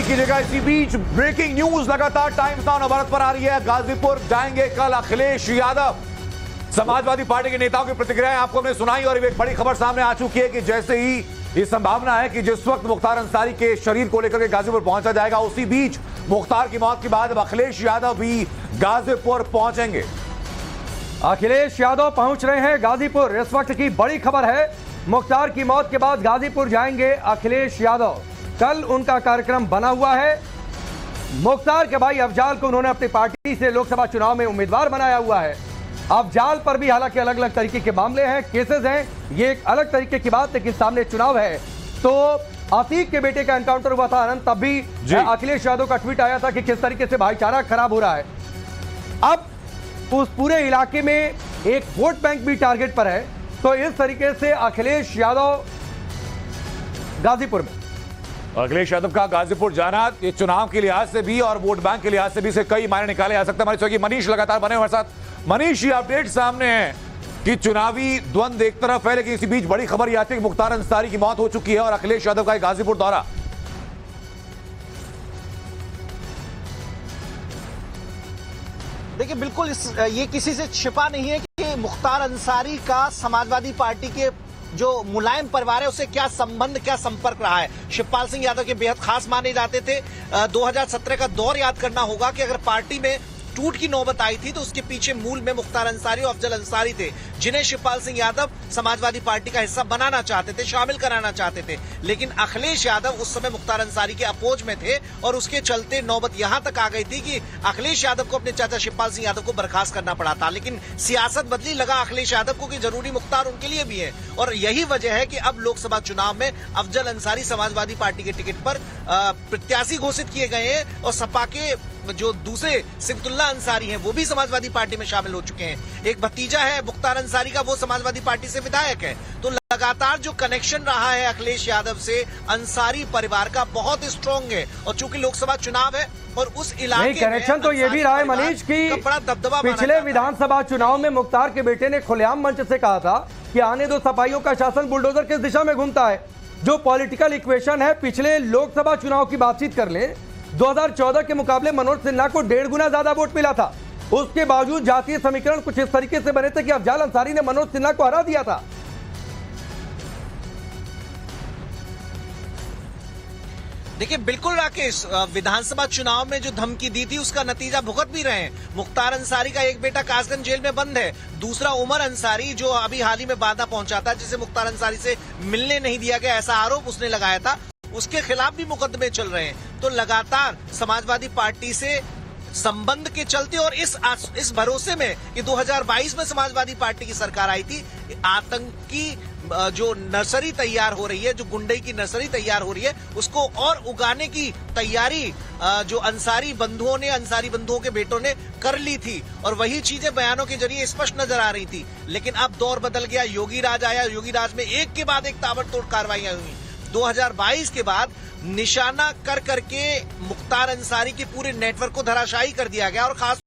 की जगह इसी बीच ब्रेकिंग न्यूज लगातार टाइम्स नाउ नवभारत पर आ रही है। गाजीपुर जाएंगे कल अखिलेश यादव। समाजवादी पार्टी के नेताओं की प्रतिक्रियाएं आपको हमने सुनाई और एक बड़ी खबर सामने आ चुकी है कि जैसे ही ये संभावना है कि जिस वक्त मुख्तार अंसारी के शरीर को लेकर के गाजीपुर पहुंचा जाएगा, उसी बीच मुख्तार की मौत के बाद अब अखिलेश यादव भी गाजीपुर पहुंचेंगे। अखिलेश यादव पहुंच रहे हैं गाजीपुर। इस वक्त की बड़ी खबर है, मुख्तार की मौत के बाद गाजीपुर जाएंगे अखिलेश यादव। कल उनका कार्यक्रम बना हुआ है। मुख्तार के भाई अफजाल को उन्होंने अपनी पार्टी से लोकसभा चुनाव में उम्मीदवार बनाया हुआ है। अफजाल पर भी हालांकि अलग अलग तरीके के मामले हैं, केसेस हैं, ये एक अलग तरीके की बात, लेकिन सामने चुनाव है। तो आतिक के बेटे का एनकाउंटर हुआ था अनंत, तब भी अखिलेश यादव का ट्वीट आया था कि किस तरीके से भाईचारा खराब हो रहा है। अब उस पूरे इलाके में एक वोट बैंक भी टारगेट पर है। तो इस तरीके से अखिलेश यादव गाजीपुर में, अखिलेश यादव का गाजीपुर जाना ये चुनाव के लिहाज से भी और वोट बैंक के लिहाज से भी से कई मायने निकाले जा सकते हैं। हमारे सहयोगी मनीष लगातार बने हमारे साथ। मनीष, ये अपडेट सामने है कि चुनावी द्वंद एक तरफ है, लेकिन इसी बीच बड़ी खबर यह आती है कि मुख्तार अंसारी की मौत हो चुकी है और अखिलेश यादव का गाजीपुर दौरा। देखिए, बिल्कुल ये किसी से छिपा नहीं है कि मुख्तार अंसारी का समाजवादी पार्टी के जो मुलायम परिवार है उससे क्या संबंध, क्या संपर्क रहा है। शिवपाल सिंह यादव के बेहद खास माने जाते थे। 2017 का दौर याद करना होगा कि अगर पार्टी में टूट की नौबत आई थी तो उसके पीछे मूल में मुख्तार अंसारी और अफजल अंसारी थे, जिन्हें शिवपाल सिंह यादव समाजवादी पार्टी का हिस्सा बनाना चाहते थे, शामिल कराना चाहते थे। लेकिन अखिलेश यादव उस समय मुख्तार अंसारी के अपोज में थे और उसके चलते नौबत यहां तक आ गई थी कि अखिलेश यादव को अपने चाचा शिवपाल सिंह यादव को बर्खास्त करना पड़ा था। लेकिन सियासत बदली, लगा अखिलेश यादव को कि जरूरी मुख्तार उनके लिए भी है। और यही वजह है कि अब लोकसभा चुनाव में अफजल अंसारी समाजवादी पार्टी के टिकट पर प्रत्याशी घोषित किए गए हैं और सपा के जो दूसरे सिबतुल्ला अंसारी हैं वो भी समाजवादी पार्टी में शामिल हो चुके हैं। एक भतीजा है मुख्तार अंसारी का, वो समाजवादी पार्टी से विधायक है। तो लगातार जो कनेक्शन रहा है अखिलेश यादव से अंसारी परिवार का बहुत स्ट्रॉन्ग है। और चूंकि लोकसभा चुनाव है और उस इलाके कनेक्शन तो ये भी रहा है मनीष की बड़ा दबदबा पिछले विधानसभा चुनाव में मुख्तार के बेटे ने खुलेआम मंच से कहा था कि आने दो सफाइयों का शासन, बुलडोजर किस दिशा में घूमता है। जो पॉलिटिकल इक्वेशन है, पिछले लोकसभा चुनाव की बातचीत कर ले, 2014 के मुकाबले मनोज सिन्हा को 1.5 गुना ज्यादा वोट मिला था। उसके बावजूद जातीय समीकरण कुछ इस तरीके से बने थे कि अफजाल अंसारी ने मनोज सिन्हा को हरा दिया था। देखिए, बिल्कुल राकेश, विधानसभा चुनाव में जो धमकी दी थी उसका नतीजा भुगत भी रहे हैं। मुख्तार अंसारी का एक बेटा कासगंज जेल में बंद है, दूसरा उमर अंसारी जो अभी हाल ही में बांदा पहुंचा था, जिसे मुख्तार अंसारी से मिलने नहीं दिया गया ऐसा आरोप उसने लगाया था, उसके खिलाफ भी मुकदमे चल रहे हैं। तो लगातार समाजवादी पार्टी से संबंध के चलते और इस भरोसे में कि 2022 में समाजवादी पार्टी की सरकार आई थी, आतंकी जो नर्सरी तैयार हो रही है, जो गुंडई की नर्सरी तैयार हो रही है, उसको और उगाने की तैयारी जो अंसारी बंधुओं के बेटों ने कर ली थी। और वही चीजें बयानों के जरिए स्पष्ट नजर आ रही थी। लेकिन अब दौर बदल गया, योगी राज आया, योगी राज में एक के बाद एक ताबड़तोड़ कार्रवाइयां हुई। 2022 के बाद निशाना कर करके मुख्तार अंसारी के पूरे नेटवर्क को धराशायी कर दिया गया और खास